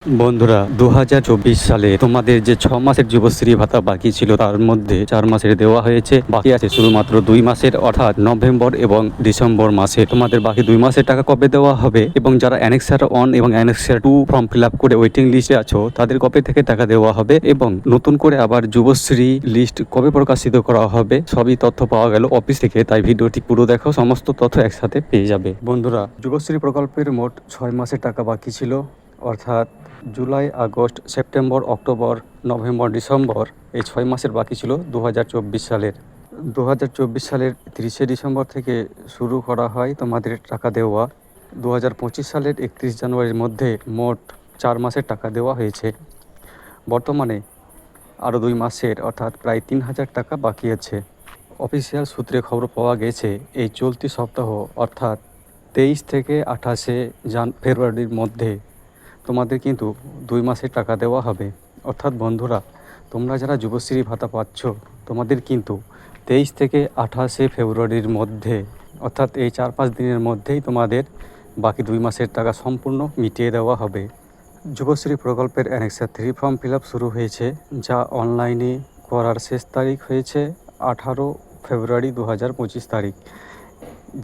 বন্ধুরা 2024 সালে তোমাদের যে 6 মাসের যুবশ্রী ভাতা বাকি ছিল তার মধ্যে 4 মাসের দেওয়া হয়েছে, বাকি আছে শুধুমাত্র 2 মাসের, অর্থাৎ নভেম্বর এবং ডিসেম্বর মাসে। তোমাদের বাকি 2 মাসের টাকা কবে দেওয়া হবে এবং যারা অ্যানেক্সার 1 এবং অ্যানেক্সার 2 ফর্ম ফিল আপ করে ওয়েটিং লিস্টে আছো তাদের কবে থেকে টাকা দেওয়া হবে এবং নতুন করে আবার যুবশ্রী লিস্ট কবে প্রকাশিত করা হবে, সবই তথ্য পাওয়া গেল অফিস থেকে। তাই ভিডিওটি পুরো দেখো, সমস্ত তথ্য একসাথে পেয়ে যাবে। বন্ধুরা, যুবশ্রী প্রকল্পের মোট 6 মাসের টাকা বাকি ছিল, অর্থাৎ July, August, September, October, November, December, এই 6 মাসের বাকি ছিল 2024 সালের। 2024 সালের 30শে ডিসেম্বর থেকে শুরু করা হয় তোমাদের টাকা দেওয়া। 2025 সালের 31 জানুয়ারির মধ্যে মোট 4 মাসের টাকা দেওয়া হয়েছে। বর্তমানে আরও 2 মাসের অর্থাৎ প্রায় 3000 টাকা বাকি আছে। অফিসিয়াল সূত্রে খবর পাওয়া গেছে এই চলতি সপ্তাহ অর্থাৎ 23 থেকে 28শে ফেব্রুয়ারির মধ্যে তোমাদের কিন্তু 2 মাসের টাকা দেওয়া হবে। অর্থাৎ বন্ধুরা, তোমরা যারা যুবশ্রী ভাতা পাচ্ছ তোমাদের কিন্তু 23 থেকে 28শে ফেব্রুয়ারির মধ্যে, অর্থাৎ এই 4-5 দিনের মধ্যেই তোমাদের বাকি 2 মাসের টাকা সম্পূর্ণ মিটিয়ে দেওয়া হবে। যুবশ্রী প্রকল্পের অ্যানেক্সার 3 ফর্ম ফিল আপ শুরু হয়েছে, যা অনলাইনে করার শেষ তারিখ হয়েছে 18 ফেব্রুয়ারি 2025 তারিখ।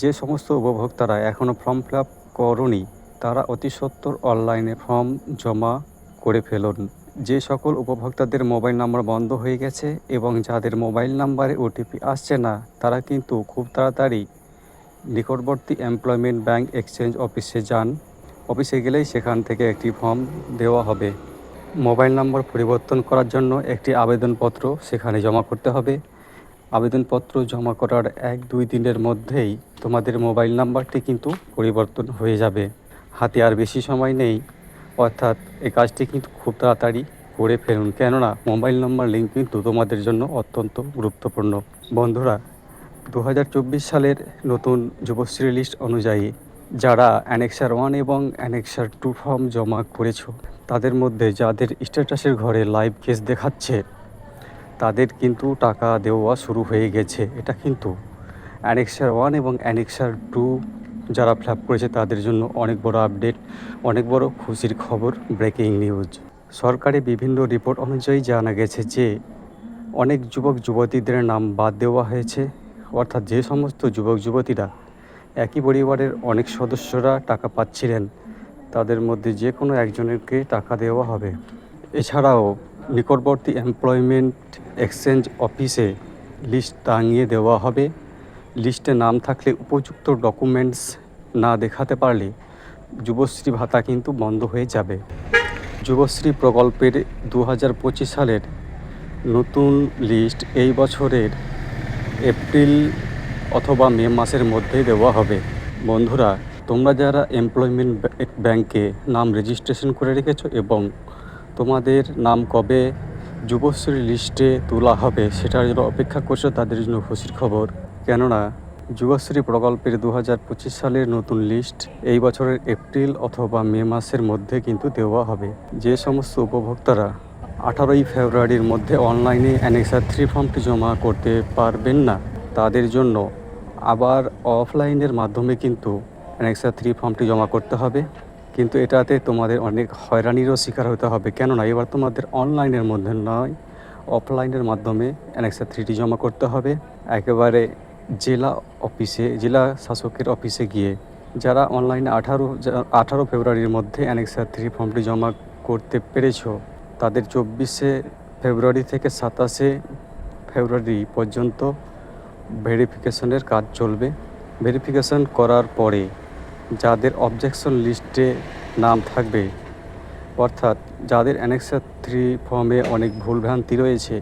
যে সমস্ত উপভোক্তারা এখনও ফর্ম ফিল আপ করোনি তারা অতি সত্বর অনলাইনে ফর্ম জমা করে ফেলুন। যে সকল উপভোক্তাদের মোবাইল নাম্বার বন্ধ হয়ে গেছে এবং যাদের মোবাইল নাম্বারে ওটিপি আসছে না তারা কিন্তু খুব তাড়াতাড়ি নিকটবর্তী এমপ্লয়মেন্ট ব্যাংক এক্সচেঞ্জ অফিসে যান। অফিসে গেলেই সেখান থেকে একটি ফর্ম দেওয়া হবে। মোবাইল নাম্বার পরিবর্তন করার জন্য একটি আবেদনপত্র সেখানে জমা করতে হবে। আবেদনপত্র জমা করার 1-2 দিনের মধ্যেই তোমাদের মোবাইল নাম্বারটি কিন্তু পরিবর্তন হয়ে যাবে। হাতে আর বেশি সময় নেই, অর্থাৎ এই কাজটি কিন্তু খুব তাড়াতাড়ি করে ফেলুন, কেননা মোবাইল নাম্বার লিঙ্ক কিন্তু তোমাদের জন্য অত্যন্ত গুরুত্বপূর্ণ। বন্ধুরা, 2024 সালের নতুন যুবশ্রী লিস্ট অনুযায়ী যারা অ্যানেক্সার 1 এবং অ্যানেক্সার 2 ফর্ম জমা করেছো তাদের মধ্যে যাদের স্ট্যাটাসের ঘরে লাইভ কেস দেখাচ্ছে তাদের কিন্তু টাকা দেওয়া শুরু হয়ে গেছে। এটা কিন্তু অ্যানেক্সার 1 এবং অ্যানেক্সার 2 যারা ফিল আপ করেছে তাদের জন্য অনেক বড় আপডেট, অনেক বড় খুশির খবর, ব্রেকিং নিউজ। সরকারি বিভিন্ন রিপোর্ট অনুযায়ী জানা গেছে যে অনেক যুবক যুবতীদের নাম বাদ দেওয়া হয়েছে, অর্থাৎ যে সমস্ত যুবক যুবতীরা একই পরিবারের অনেক সদস্যরা টাকা পাচ্ছিলেন তাদের মধ্যে যে কোনো একজনকে টাকা দেওয়া হবে। এছাড়াও নিকটবর্তী এমপ্লয়মেন্ট এক্সচেঞ্জ অফিসে লিস্ট টাঙিয়ে দেওয়া হবে। লিস্টে নাম থাকলে উপযুক্ত ডকুমেন্টস না দেখাতে পারলে যুবশ্রী ভাতা কিন্তু বন্ধ হয়ে যাবে। যুবশ্রী প্রকল্পের 2025 সালের নতুন লিস্ট এই বছরের এপ্রিল অথবা মে মাসের মধ্যেই দেওয়া হবে। বন্ধুরা, তোমরা যারা এমপ্লয়মেন্ট ব্যাংকে নাম রেজিস্ট্রেশন করে রেখেছো এবং তোমাদের নাম কবে যুবশ্রী লিস্টে তোলা হবে সেটার জন্য অপেক্ষা করছো তাদের জন্য খুশির খবর, কেননা যুবশ্রী প্রকল্পের 2025 সালের নতুন লিস্ট এই বছরের এপ্রিল অথবা মে মাসের মধ্যে কিন্তু দেওয়া হবে। যে সমস্ত উপভোক্তারা 18 ফেব্রুয়ারির মধ্যে অনলাইনে অ্যানেক্সার 3 ফর্মটি জমা করতে পারবেন না তাদের জন্য আবার অফলাইনের মাধ্যমে কিন্তু অ্যানেক্সার 3 ফর্মটি জমা করতে হবে। কিন্তু এটাতে তোমাদের অনেক হয়রানিরও শিকার হতে হবে, কেননা এবার তোমাদের অনলাইনের মধ্যে নয় অফলাইনের মাধ্যমে অ্যানেক্সার 3টি জমা করতে হবে। একেবারে জেলা অফিসে, জেলা শাসকের অফিসে গিয়ে যারা অনলাইনে 18 ফেব্রুয়ারির মধ্যে অ্যানেক্সার 3 ফর্মটি জমা করতে পেরেছো তাদের 24শে ফেব্রুয়ারি থেকে 27শে ফেব্রুয়ারি পর্যন্ত ভেরিফিকেশনের কাজ চলবে। ভেরিফিকেশন করার পরে যাদের অবজেকশন লিস্টে নাম থাকবে, অর্থাৎ যাদের অ্যানেক্সার 3 ফর্মে অনেক ভুলভ্রান্তি রয়েছে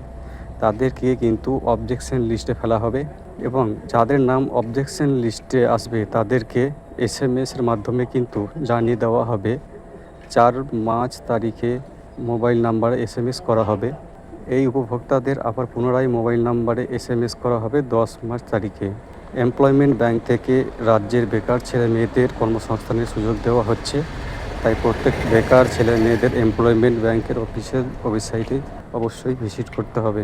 তাদেরকে কিন্তু অবজেকশন লিস্টে ফেলা হবে এবং যাদের নাম অবজেকশন লিস্টে আসবে তাদেরকে SMS-এর মাধ্যমে কিন্তু জানিয়ে দেওয়া হবে। 4 মার্চ তারিখে মোবাইল নাম্বারে SMS করা হবে। এই উপভোক্তাদের আবার পুনরায় মোবাইল নাম্বারে SMS করা হবে 10 মার্চ তারিখে। এমপ্লয়মেন্ট ব্যাংক থেকে রাজ্যের বেকার ছেলে মেয়েদের কর্মসংস্থানের সুযোগ দেওয়া হচ্ছে, তাই প্রত্যেক বেকার ছেলে মেয়েদের এমপ্লয়মেন্ট ব্যাংকের অফিসিয়াল ওয়েবসাইটে অবশ্যই ভিজিট করতে হবে।